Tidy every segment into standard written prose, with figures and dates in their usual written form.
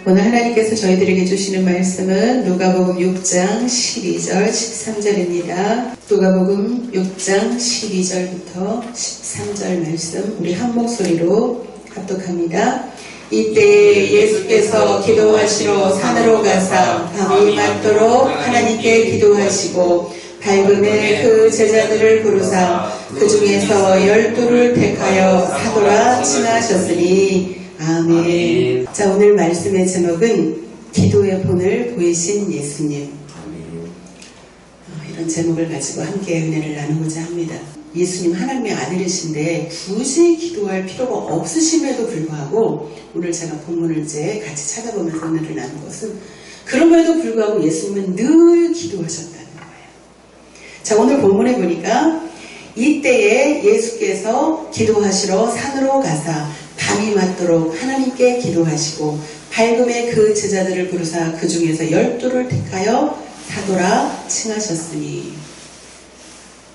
오늘 하나님께서 저희들에게 주시는 말씀은 누가복음 6장 12절 13절입니다. 누가복음 6장 12절부터 13절 말씀 우리 한 목소리로 합독합니다. 이때 예수께서 기도하시러 산으로 가사 밤이 맞도록 하나님께 기도하시고 밝음에 그 제자들을 부르사 그 중에서 12를 택하여 사도라 칭하셨으니 아멘. 자, 오늘 말씀의 제목은 기도의 본을 보이신 예수님. 이런 제목을 가지고 함께 은혜를 나누고자 합니다. 예수님 하나님의 아들이신데 굳이 기도할 필요가 없으심에도 불구하고 오늘 제가 본문을 이제 같이 찾아보면서 은혜를 나눈 것은 그럼에도 불구하고 예수님은 늘 기도하셨다는 거예요. 자, 오늘 본문에 보니까 이때에 예수께서 기도하시러 산으로 가사 밤이 맞도록 하나님께 기도하시고 밝음에 그 제자들을 부르사 그 중에서 12를 택하여 사도라 칭하셨으니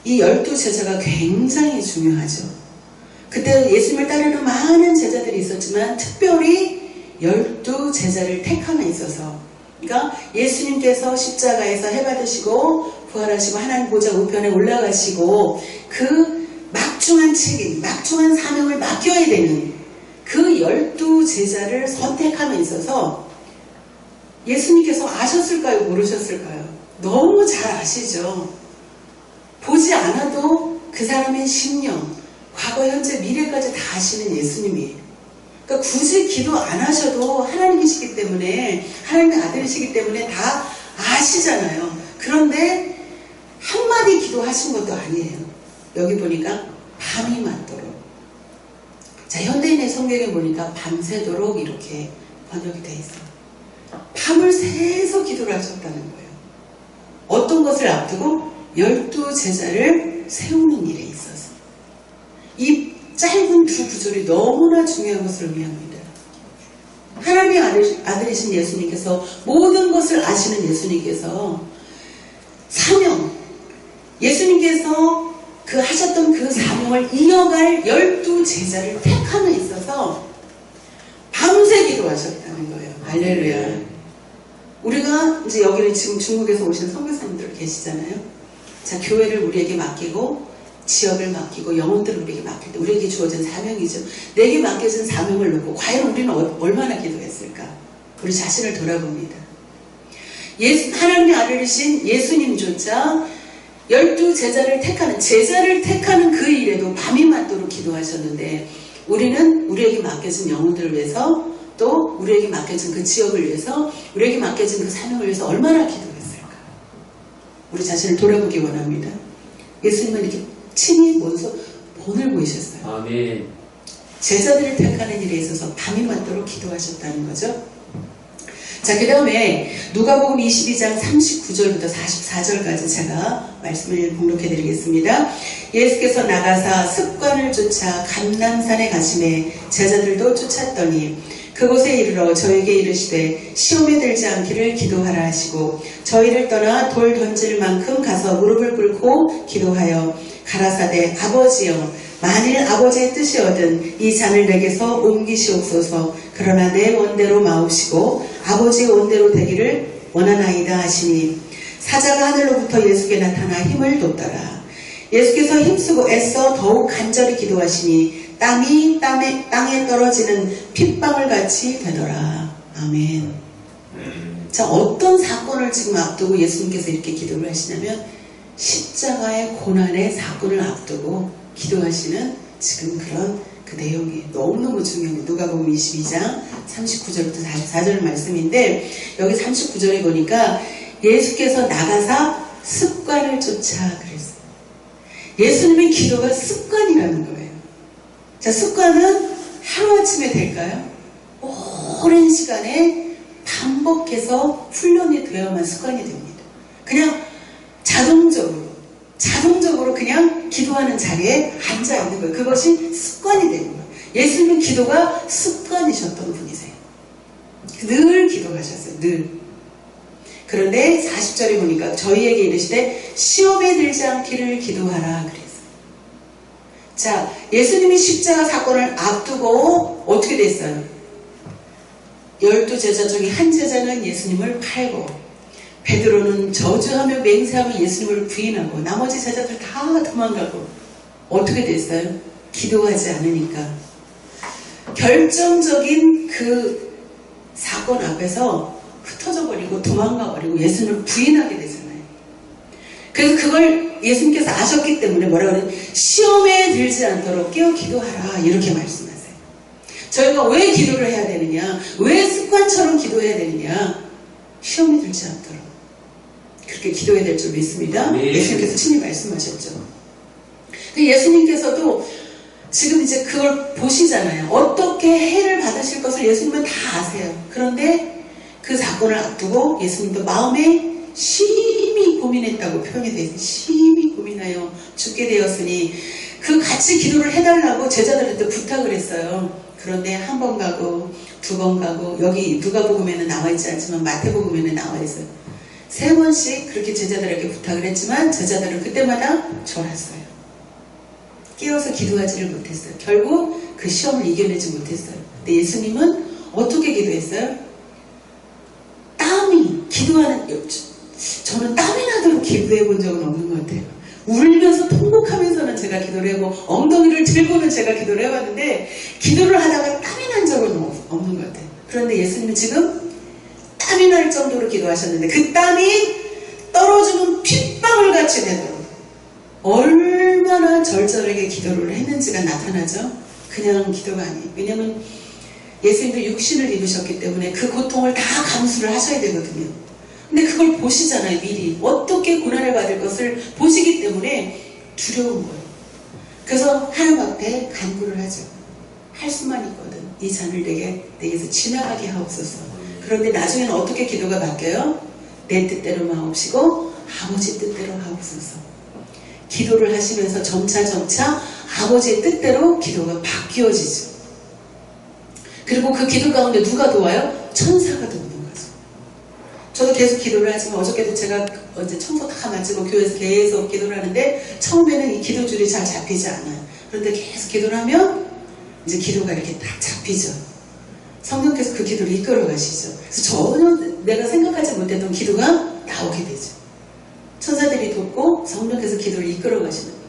이 12제자가 굉장히 중요하죠. 그때 예수님을 따르는 많은 제자들이 있었지만 특별히 12제자를 택함에 있어서 그러니까 예수님께서 십자가에서 해받으시고 부활하시고 하나님 보좌 우편에 올라가시고 그 막중한 책임, 막중한 사명을 맡겨야 되는 그 12제자를 선택함에 있어서 예수님께서 아셨을까요? 모르셨을까요? 너무 잘 아시죠. 보지 않아도 그 사람의 심령, 과거, 현재, 미래까지 다 아시는 예수님이에요. 그러니까 굳이 기도 안 하셔도 하나님이시기 때문에 하나님의 아들이시기 때문에 다 아시잖아요. 그런데 한마디 기도하신 것도 아니에요. 여기 보니까 밤이 맞도록. 자, 현대인의 성경에 보니까 밤새도록 이렇게 번역이 돼 있어요. 밤을 새서 기도를 하셨다는 거예요. 어떤 것을 앞두고 12제자를 세우는 일에 있어서. 이 짧은 두 구절이 너무나 중요한 것을 의미합니다. 하나님의 아들이신 예수님께서 모든 것을 아시는 예수님께서 사명, 예수님께서 그 하셨던 그 사명을 이어갈 12제자를 택함에 있어서 밤새 기도하셨다는 거예요. 할렐루야. 우리가 이제 여기는 지금 중국에서 오신 선교사님들 계시잖아요. 자, 교회를 우리에게 맡기고 지역을 맡기고 영혼들을 우리에게 맡길 때 우리에게 주어진 사명이죠. 내게 맡겨진 사명을 놓고 과연 우리는 얼마나 기도했을까? 우리 자신을 돌아봅니다. 하나님의 아들이신 예수님조차 12제자를 택하는 제자를 택하는 그 일에도 밤이 맞도록 기도하셨는데 우리는 우리에게 맡겨진 영혼들을 위해서 또 우리에게 맡겨진 그 지역을 위해서 우리에게 맡겨진 그 사명을 위해서 얼마나 기도했을까? 우리 자신을 돌아보기 원합니다. 예수님은 이렇게 친히 본을 보이셨어요. 아멘. 제자들을 택하는 일에 있어서 밤이 맞도록 기도하셨다는 거죠. 자, 그 다음에 누가복음 22장 39절부터 44절까지 제가 말씀을 봉독해 드리겠습니다. 예수께서 나가사 습관을 쫓아 감람산에 가시매 제자들도 쫓았더니 그곳에 이르러 저에게 이르시되 시험에 들지 않기를 기도하라 하시고 저희를 떠나 돌 던질 만큼 가서 무릎을 꿇고 기도하여 가라사대 아버지여 만일 아버지의 뜻이거든 이 잔을 내게서 옮기시옵소서. 그러나 내 원대로 마옵시고 아버지의 원대로 되기를 원하나이다 하시니 사자가 하늘로부터 예수께 나타나 힘을 돋더라. 예수께서 힘쓰고 애써 더욱 간절히 기도하시니 땅이 땅에 떨어지는 핏방울 같이 되더라. 아멘. 자, 어떤 사건을 지금 앞두고 예수님께서 이렇게 기도를 하시냐면 십자가의 고난의 사건을 앞두고 기도하시는 지금 그런 그 내용이 너무너무 중요해요. 누가복음 22장 39절부터 44절 말씀인데 여기 39절에 보니까 예수께서 나가사 습관을 쫓아 그랬어요. 예수님의 기도가 습관이라는 거예요. 자, 습관은 하루아침에 될까요? 오랜 시간에 반복해서 훈련이 되어야만 습관이 됩니다. 그냥 자동적으로 그냥 기도하는 자리에 앉아있는 거예요. 그것이 습관이 되는 거예요. 예수님은 기도가 습관이셨던 분이세요. 늘 기도하셨어요. 늘. 그런데 40절에 보니까 저희에게 이르시되 시험에 들지 않기를 기도하라 그랬어요. 자, 예수님이 십자가 사건을 앞두고 어떻게 됐어요? 12 제자 중에 한 제자는 예수님을 팔고, 베드로는 저주하며 맹세하며 예수님을 부인하고, 나머지 제자들 다 도망가고, 어떻게 됐어요? 기도하지 않으니까. 결정적인 그 사건 앞에서 흩어져 버리고 도망가 버리고 예수님을 부인하게 되잖아요. 그래서 그걸 예수님께서 아셨기 때문에 뭐라 그래요? 시험에 들지 않도록 깨어 기도하라, 이렇게 말씀하세요. 저희가 왜 기도를 해야 되느냐, 왜 습관처럼 기도해야 되느냐, 시험에 들지 않도록 그렇게 기도해야 될 줄 믿습니다. 네. 예수님께서 친히 말씀하셨죠. 예수님께서도 지금 이제 그걸 보시잖아요. 어떻게 해를 받으실 것을 예수님은 다 아세요. 그런데 그 사건을 앞두고 예수님도 마음에 심히 고민했다고 표현이 되어 있어요. 심히 고민하여 죽게 되었으니, 그 같이 기도를 해달라고 제자들한테 부탁을 했어요. 그런데 한 번 가고 두 번 가고, 여기 누가복음에는 나와 있지 않지만 마태복음에는 나와 있어요. 3번씩 그렇게 제자들에게 부탁을 했지만 제자들은 그때마다 졸았어요. 깨어서 기도하지를 못했어요. 결국 그 시험을 이겨내지 못했어요. 근데 예수님은 어떻게 기도했어요? 저는 땀이 나도록 기도해 본 적은 없는 것 같아요. 울면서 통곡하면서는 제가 기도를 해보고, 엉덩이를 들고는 제가 기도를 해봤는데, 기도를 하다가 땀이 난 적은 없는 것 같아요. 그런데 예수님은 지금 땀이 날 정도로 기도하셨는데, 그 땀이 떨어지는 핏방울 같이 되도록 얼마나 절절하게 기도를 했는지가 나타나죠. 그냥 기도가 아니에요. 왜냐하면 예수님도 육신을 입으셨기 때문에 그 고통을 다 감수를 하셔야 되거든요. 근데 그걸 보시잖아요. 미리 어떻게 고난을 받을 것을 보시기 때문에 두려운 거예요. 그래서 하나님 앞에 간구를 하죠. 할 수만 있거든. 이 잔을 내게서 지나가게 하옵소서. 그런데 나중에는 어떻게 기도가 바뀌어요? 내 뜻대로 마옵시고 아버지 뜻대로 하옵소서. 기도를 하시면서 점차 아버지의 뜻대로 기도가 바뀌어지죠. 그리고 그 기도 가운데 누가 도와요? 천사가 돕는 거죠. 저도 계속 기도를 하지만, 어저께도 제가 어제 청소 다 마치고 교회에서 계속 기도를 하는데, 처음에는 이 기도줄이 잘 잡히지 않아요. 그런데 계속 기도를 하면 이제 기도가 이렇게 딱 잡히죠. 성령께서 그 기도를 이끌어 가시죠. 그래서 전혀 내가 생각하지 못했던 기도가 나오게 되죠. 천사들이 돕고 성령께서 기도를 이끌어 가시는 거예요.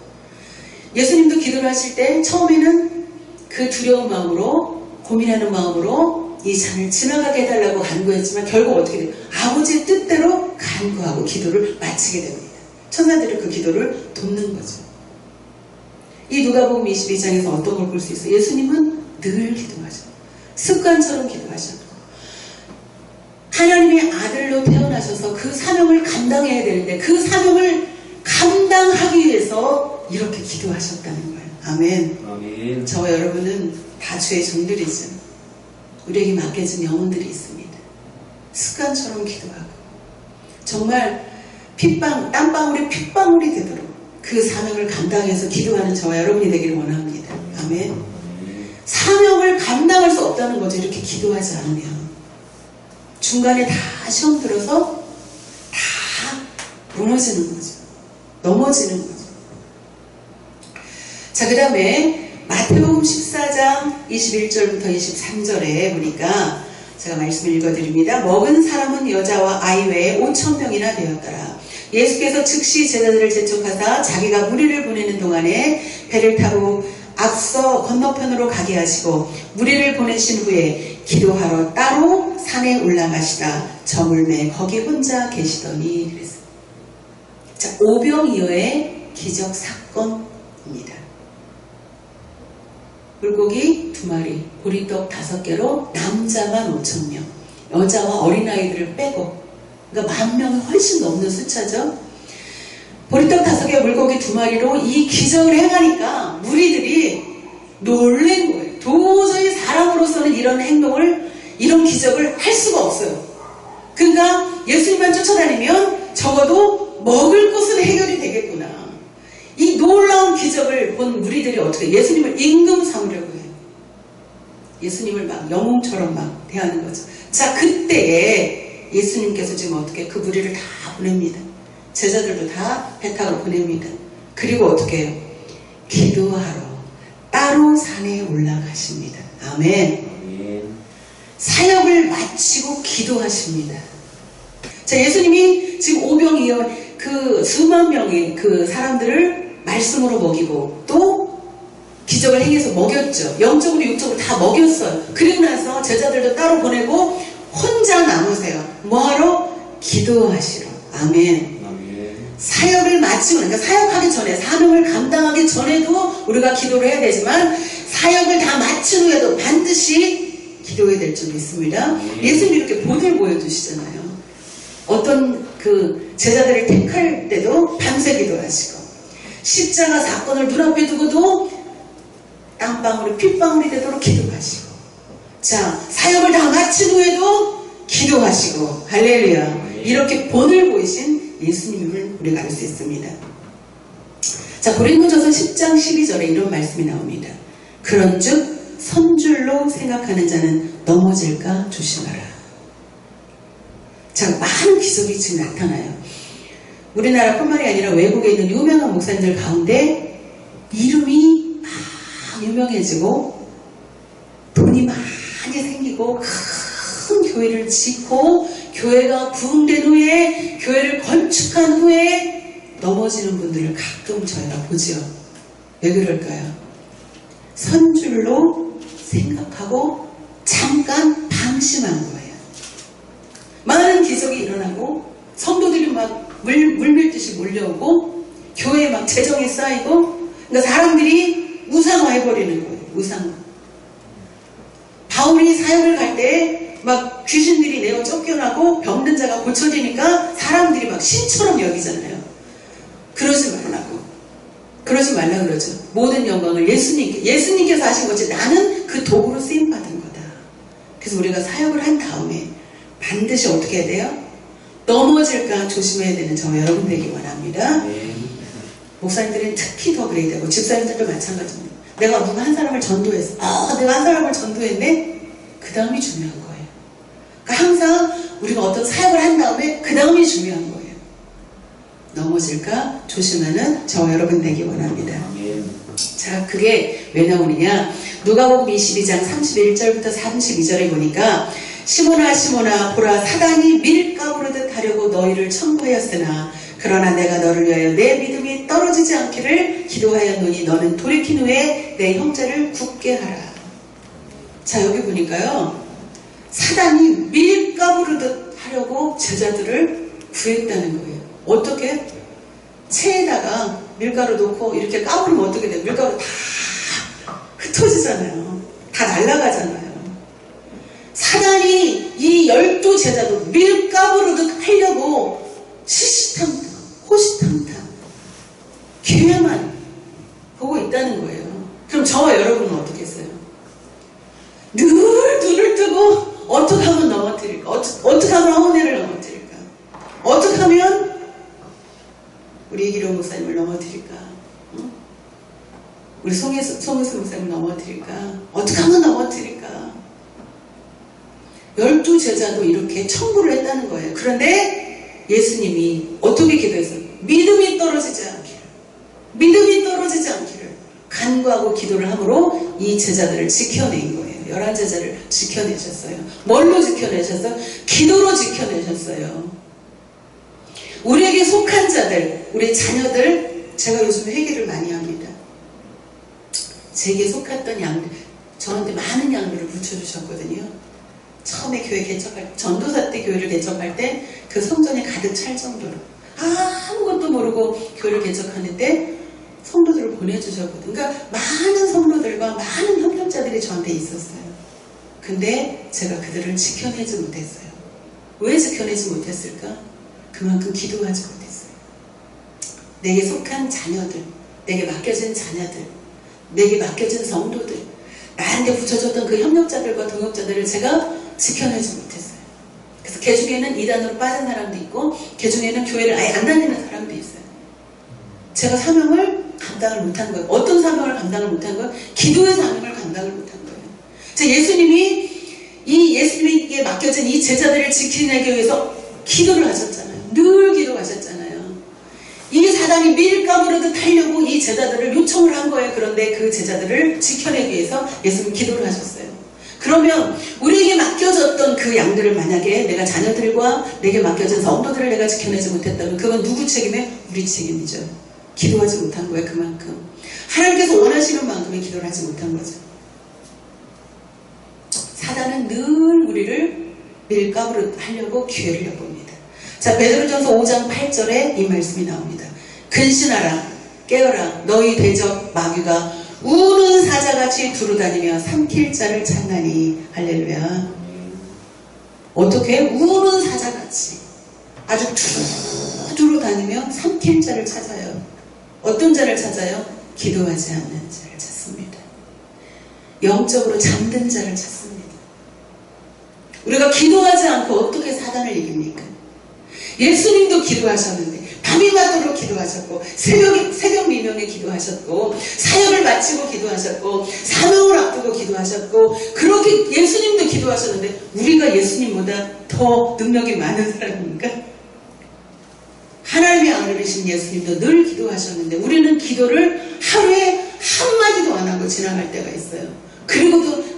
예수님도 기도를 하실 때 처음에는 그 두려운 마음으로, 고민하는 마음으로 이 잔을 지나가게 해달라고 간구했지만, 결국 어떻게 돼요? 아버지의 뜻대로 간구하고 기도를 마치게 됩니다. 천사들이 그 기도를 돕는 거죠. 이 누가복음 22장에서 어떤 걸 볼 수 있어요? 예수님은 늘 기도하셨고, 습관처럼 기도하셨고, 하나님의 아들로 태어나셔서 그 사명을 감당해야 되는데, 그 사명을 감당하기 위해서 이렇게 기도하셨다는 거예요. 아멘. 아멘. 저와 여러분은 다 주의 종들이죠. 우리에게 맡겨진 영혼들이 있습니다. 습관처럼 기도하고, 정말 땀방울이 핏방울이 되도록 그 사명을 감당해서 기도하는 저와 여러분이 되기를 원합니다. 아멘. 사명을 감당할 수 없다는 거죠. 이렇게 기도하지 않으면. 중간에 다 시험 들어서 다 무너지는 거죠. 넘어지는 거죠. 자, 그 다음에 마태복음 14장 21절부터 23절에 보니까 제가 말씀을 읽어드립니다. 먹은 사람은 여자와 아이 외에 5,000명이나 되었더라. 예수께서 즉시 제자들을 재촉하사 자기가 무리를 보내는 동안에 배를 타고 앞서 건너편으로 가게 하시고, 무리를 보내신 후에 기도하러 따로 산에 올라가시다 저물매 거기 혼자 계시더니 그랬어요. 자, 오병이어의 기적 사건입니다. 물고기 2마리, 보리떡 5개로 남자만 5,000명, 여자와 어린아이들을 빼고, 그러니까 10,000명이 훨씬 넘는 숫자죠. 보리떡 5개, 물고기 2마리로 이 기적을 행하니까 무리들이 놀란 거예요. 도저히 사람으로서는 이런 행동을, 이런 기적을 할 수가 없어요. 그러니까 예수님만 쫓아다니면 적어도 먹을 것은 해결이 되겠구나. 이 놀라운 기적을 본 무리들이 어떻게 예수님을 임금 삼으려고 해요. 예수님을 막 영웅처럼 막 대하는 거죠. 자, 그때에 예수님께서 지금 어떻게 그 무리를 다 보냅니다. 제자들도 다 배 타고 보냅니다. 그리고 어떻게 해요? 기도하러 따로 산에 올라가십니다. 아멘. 사역을 마치고 기도하십니다. 자, 예수님이 지금 오병이어 그 수만 명의 그 사람들을 말씀으로 먹이고 또 기적을 행해서 먹였죠. 영적으로 육적으로 다 먹였어요. 그리고 나서 제자들도 따로 보내고 혼자 남으세요. 뭐하러? 기도하시러. 아멘. 사역을 마치고, 그러니까 사역하기 전에, 사명을 감당하기 전에도 우리가 기도를 해야 되지만 사역을 다 마친 후에도 반드시 기도해야 될 줄 믿습니다. 예수님이 이렇게 본을 보여주시잖아요. 어떤 그 제자들을 택할 때도 밤새 기도하시고, 십자가 사건을 눈앞에 두고도 땀방울이 핏방울이 되도록 기도하시고, 자, 사역을 다 마친 후에도 기도하시고, 할렐루야. 이렇게 본을 보이신 예수님을 우리가 알 수 있습니다. 자, 고린도전서 10장 12절에 이런 말씀이 나옵니다. 그런즉 선줄로 생각하는 자는 넘어질까 조심하라. 자, 많은 기적이 지금 나타나요. 우리나라뿐만이 아니라 외국에 있는 유명한 목사님들 가운데 이름이 막 유명해지고 돈이 많이 생기고 큰 교회를 짓고 교회가 부흥된 후에 교회를 건축한 후에 넘어지는 분들을 가끔 저희가 보죠. 왜 그럴까요? 선줄로 생각하고 잠깐 방심한 거예요. 많은 기적이 일어나고 성도들이 막 물밀듯이 몰려오고 교회에 막 재정이 쌓이고, 그러니까 사람들이 우상화해버리는 거예요. 우상화. 바울이 사역을 갈 때 막 귀신들이 내어 쫓겨나고 병든 자가 고쳐지니까 사람들이 막 신처럼 여기잖아요. 그러지 말라고. 그러지 말라 그러죠. 모든 영광을 예수님께서 하신 거지 나는 그 도구로 쓰임받은 거다. 그래서 우리가 사역을 한 다음에 반드시 어떻게 해야 돼요? 넘어질까 조심해야 되는 저와 여러분 되기 원합니다. 목사님들은 특히 더 그래야 되고 집사님들도 마찬가지입니다. 내가 누가 한 사람을 전도했어. 내가 한 사람을 전도했네? 그 다음이 중요한 거예요. 그러니까 항상 우리가 어떤 사역을 한 다음에 그 다음이 중요한 거예요. 넘어질까 조심하는 저와 여러분 되기 원합니다. 자, 그게 왜 나오느냐? 누가복음 22장 31절부터 32절에 보니까 시몬아 시몬아 보라 사단이 밀가부르듯 하려고 너희를 청구하였으나 그러나 내가 너를 위하여 내 믿음이 떨어지지 않기를 기도하였노니 너는 돌이킨 후에 내 형제를 굳게 하라. 자, 여기 보니까요, 사단이 밀가부르듯 하려고 제자들을 구했다는 거예요. 어떻게? 체에다가 밀가루 넣고 이렇게 까부르면 어떻게 돼요? 밀가루 다 흩어지잖아요. 다 날아가잖아요. 사단이 이 12제자도 밀가부르듯 하려고 시시탕탕 호시탕탕 기회만 보고 있다는 거예요. 그럼 저와 여러분은 어떻게 했어요? 늘 눈을 뜨고 어떻게 하면 넘어뜨릴까? 어떻게 하면 홍해를 넘어뜨릴까? 어떻게 하면 우리 이기룡 목사님을 넘어뜨릴까? 응? 우리 송혜수 목사님을 넘어뜨릴까? 어떻게 하면 넘어뜨릴까? 12제자도 이렇게 청구를 했다는 거예요. 그런데 예수님이 어떻게 기도했어요? 믿음이 떨어지지 않기를. 믿음이 떨어지지 않기를 간구하고 기도를 함으로 이 제자들을 지켜낸 거예요. 11제자를 지켜내셨어요. 뭘로 지켜내셨어요? 기도로 지켜내셨어요. 우리에게 속한 자들, 우리 자녀들, 제가 요즘 회개를 많이 합니다. 제게 속했던 양들, 저한테 많은 양들을 붙여주셨거든요. 처음에 교회 개척할, 전도사 때 교회를 개척할 때 그 성전이 가득 찰 정도로 아무것도 모르고 교회를 개척하는데 성도들을 보내주셨거든요. 그러니까 많은 성도들과 많은 협력자들이 저한테 있었어요. 근데 제가 그들을 지켜내지 못했어요. 왜 지켜내지 못했을까? 그만큼 기도하지 못했어요. 내게 속한 자녀들, 내게 맡겨진 자녀들, 내게 맡겨진 성도들, 나한테 붙여줬던 그 협력자들과 동역자들을 제가 지켜내지 못했어요. 그래서 개 중에는 이단으로 빠진 사람도 있고 개 중에는 교회를 아예 안 다니는 사람도 있어요. 제가 사명을 감당을 못한 거예요. 어떤 사명을 감당을 못한 거예요? 기도의 사명을 감당을 못한 거예요. 예수님에게 맡겨진 이 제자들을 지키기 위해서 기도를 하셨잖아요. 늘 기도하셨잖아요. 이 사단이 밀가부르듯 하려고 이 제자들을 요청을 한 거예요. 그런데 그 제자들을 지켜내기 위해서 예수님 기도를 하셨어요. 그러면 우리에게 맡겨졌던 그 양들을 만약에 내가 자녀들과 내게 맡겨진 성도들을 내가 지켜내지 못했다면 그건 누구 책임이에요? 우리 책임이죠. 기도하지 못한 거예요. 그만큼 하나님께서 원하시는 만큼의 기도를 하지 못한 거죠. 사단은 늘 우리를 밀가부로 하려고 기회를 엿봅니다. 자, 베드로전서 5장 8절에 이 말씀이 나옵니다. 근신하라 깨어라 너희 대적 마귀가 우는 사자같이 두루다니며 삼킬 자를 찾나니. 할렐루야. 어떻게? 우는 사자같이 아주 두루 다니며 삼킬 자를 찾아요. 어떤 자를 찾아요? 기도하지 않는 자를 찾습니다. 영적으로 잠든 자를 찾습니다. 우리가 기도하지 않고 어떻게 사단을 이깁니까? 예수님도 기도하셨는데 밤이 맞도록 기도하셨고 새벽 미명에 기도하셨고 사역을 마치고 기도하셨고 사명을 앞두고 기도하셨고 그렇게 예수님도 기도하셨는데 우리가 예수님보다 더 능력이 많은 사람입니까? 하나님의 아들이신 예수님도 늘 기도하셨는데 우리는 기도를 하루에 한마디도 안 하고 지나갈 때가 있어요.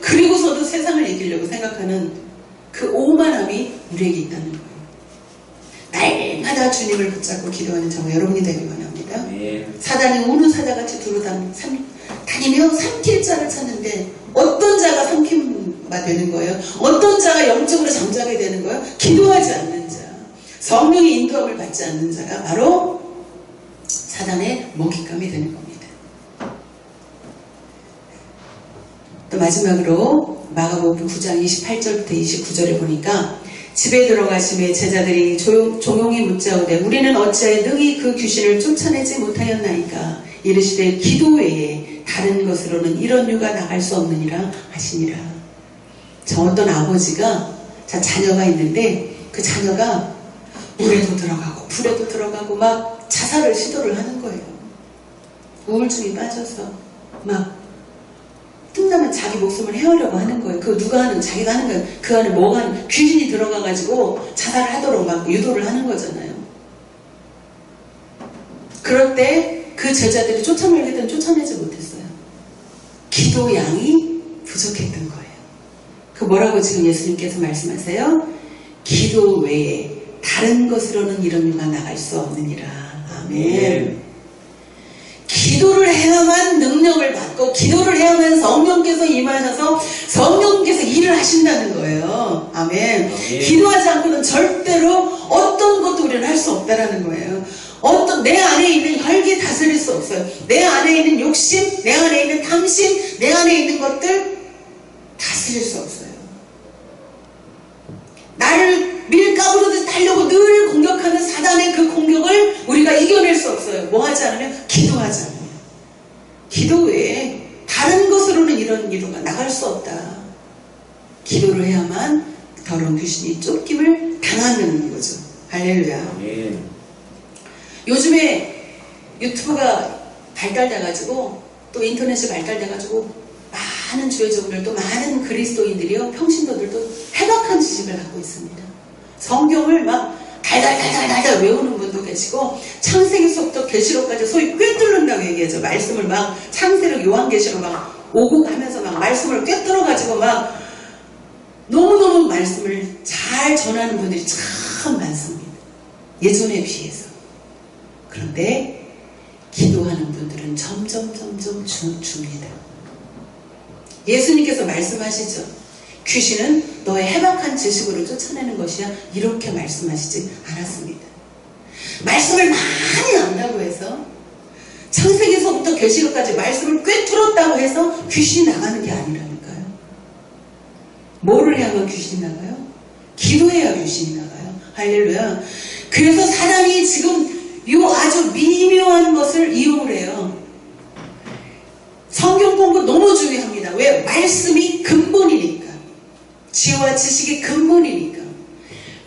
그리고서도 세상을 이기려고 생각하는 그 오만함이 우리에게 있다는 거예요. 날마다 주님을 붙잡고 기도하는 저와 여러분이 되길 원합니다. 사단이 우는 사자같이 다니며 삼킬 자를 찾는데 어떤 자가 삼킴바 되는 거예요? 어떤 자가 영적으로 잠자게 되는 거예요? 기도하지 않는 자, 성령의 인도함을 받지 않는 자가 바로 사단의 먹잇감이 되는 겁니다. 또 마지막으로 마가복음 9장 28절부터 29절에 보니까 집에 들어가심에 제자들이 조용히 묻자오되 우리는 어찌하여 능히 그 귀신을 쫓아내지 못하였나이까. 이르시되 기도 외에 다른 것으로는 이런 유가 나갈 수 없느니라 하시니라. 저 어떤 아버지가 자녀가 있는데 그 자녀가 물에도 들어가고 불에도 들어가고 막 자살을 시도를 하는 거예요. 우울증이 빠져서 막 틈나면 자기 목숨을 헤어려고 하는 거예요. 그거 누가 하는, 자기가 하는 거예요. 그 안에 뭐가 하는, 귀신이 들어가가지고 자살을 하도록 막 유도를 하는 거잖아요. 그럴 때 그 제자들이 쫓아내기든 쫓아내지 못했어요. 기도 양이 부족했던 거예요. 그 뭐라고 지금 예수님께서 말씀하세요? 기도 외에 다른 것으로는 이런 유가 나갈 수 없느니라. 아멘. 기도를 해야만 능력을 받고 기도를 해야만 성령께서 임하셔서 성령께서 일을 하신다는 거예요. 아멘. 기도하지 않고는 절대로 어떤 것도 우리는 할 수 없다라는 거예요. 내 안에 있는 혈기 다스릴 수 없어요. 내 안에 있는 욕심, 내 안에 있는 탐심, 내 안에 있는 것들 다스릴 수 없어요. 나를 밀가부르듯 하려고 늘 공격하는 사단의 그 공격을 우리가 이겨낼 수 없어요. 뭐 하지 않으면? 기도하지 않으면. 기도 외에 다른 것으로는 이런 이루가 나갈 수 없다. 기도를 해야만 더러운 귀신이 쫓김을 당하는 거죠. 할렐루야. 요즘에 유튜브가 발달돼가지고 또 인터넷이 발달돼가지고 많은 주요종들 또 많은 그리스도인들이요 평신도들도 해박한 지식을 갖고 있습니다. 성경을 막 달달달달달달 외우는 분도 계시고 창세기서부터 계시록까지 소위 꿰뚫는다고 얘기하죠. 말씀을 막 창세력 요한계시록 막 오고 하면서 막 말씀을 꿰뚫어가지고 막 너무너무 말씀을 잘 전하는 분들이 참 많습니다. 예전에 비해서. 그런데 기도하는 분들은 점점 줍니다. 예수님께서 말씀하시죠. 귀신은 너의 해박한 지식으로 쫓아내는 것이야. 이렇게 말씀하시지 않았습니다. 말씀을 많이 안다고 해서 창세기서부터 계시록까지 말씀을 꿰뚫었다고 해서 귀신이 나가는 게 아니라니까요. 뭐를 해야만 귀신이 나가요? 기도해야 귀신이 나가요. 할렐루야. 그래서 사람이 지금 요 아주 미묘한 것을 이용을 해요. 성경 공부 너무 중요합니다. 왜? 말씀이 근본이니까. 지혜와 지식이 근본이니까.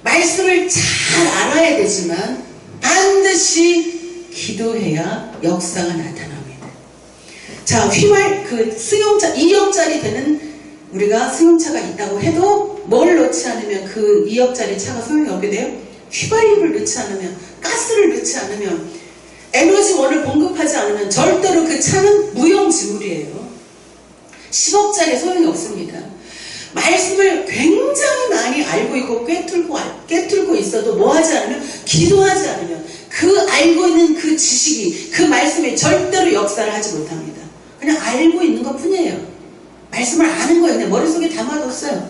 말씀을 잘 알아야 되지만 반드시 기도해야 역사가 나타납니다. 자, 승용차 2억짜리 되는 우리가 승용차가 있다고 해도 뭘 넣지 않으면 그 2억짜리 차가 소용이 없게 돼요? 휘발유를 넣지 않으면, 가스를 넣지 않으면, 에너지원을 공급하지 않으면 절대로 그 차는 무용지물이에요. 10억짜리 소용이 없습니다. 말씀을 굉장히 많이 알고 있고 꿰뚫고 있어도 뭐 하지 않으면, 기도하지 않으면 그 알고 있는 그 지식이 그 말씀에 절대로 역사를 하지 못합니다. 그냥 알고 있는 것 뿐이에요. 말씀을 아는 거예요. 내 머릿속에 담아뒀어요.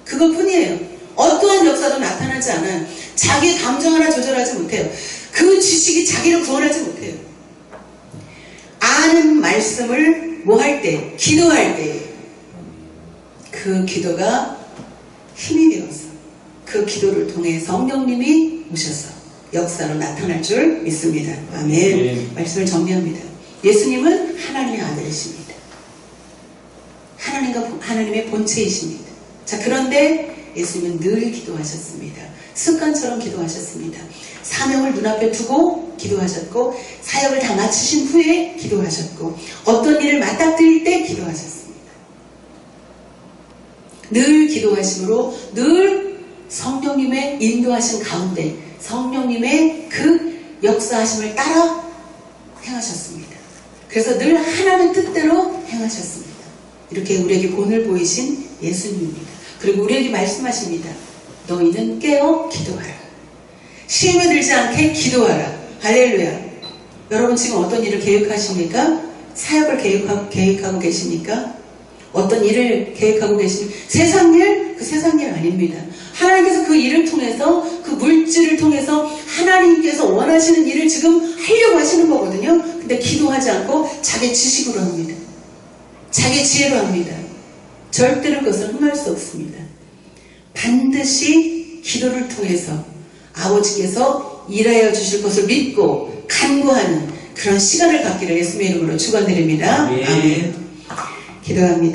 그것 뿐이에요. 어떠한 역사도 나타나지 않아요. 자기 감정 하나 조절하지 못해요. 그 지식이 자기를 구원하지 못해요. 아는 말씀을 뭐 할 때? 기도할 때 그 기도가 힘이 되어서 그 기도를 통해 성령님이 오셔서 역사로 나타날 줄 믿습니다. 아멘. 말씀을 정리합니다. 예수님은 하나님의 아들이십니다. 하나님의 본체이십니다. 자, 그런데 예수님은 늘 기도하셨습니다. 습관처럼 기도하셨습니다. 사명을 눈앞에 두고 기도하셨고, 사역을 다 마치신 후에 기도하셨고, 어떤 일을 맞닥뜨릴 때 기도하셨습니다. 늘 기도하심으로 늘 성령님의 인도하신 가운데 성령님의 그 역사하심을 따라 행하셨습니다. 그래서 늘 하나님 뜻대로 행하셨습니다. 이렇게 우리에게 본을 보이신 예수님입니다. 그리고 우리에게 말씀하십니다. 너희는 깨어 기도하라. 시험에 들지 않게 기도하라. 할렐루야. 여러분 지금 어떤 일을 계획하십니까? 사역을 계획하고 계십니까? 어떤 일을 계획하고 계십니까? 세상 일? 그 세상 일 아닙니다. 하나님께서 그 일을 통해서, 그 물질을 통해서 하나님께서 원하시는 일을 지금 하려고 하시는 거거든요. 근데 기도하지 않고 자기 지식으로 합니다. 자기 지혜로 합니다. 절대로 그것을 흥할 수 없습니다. 반드시 기도를 통해서 아버지께서 일하여 주실 것을 믿고 간구하는 그런 시간을 갖기를 예수님의 이름으로 축원드립니다. 아멘. 기도합니다.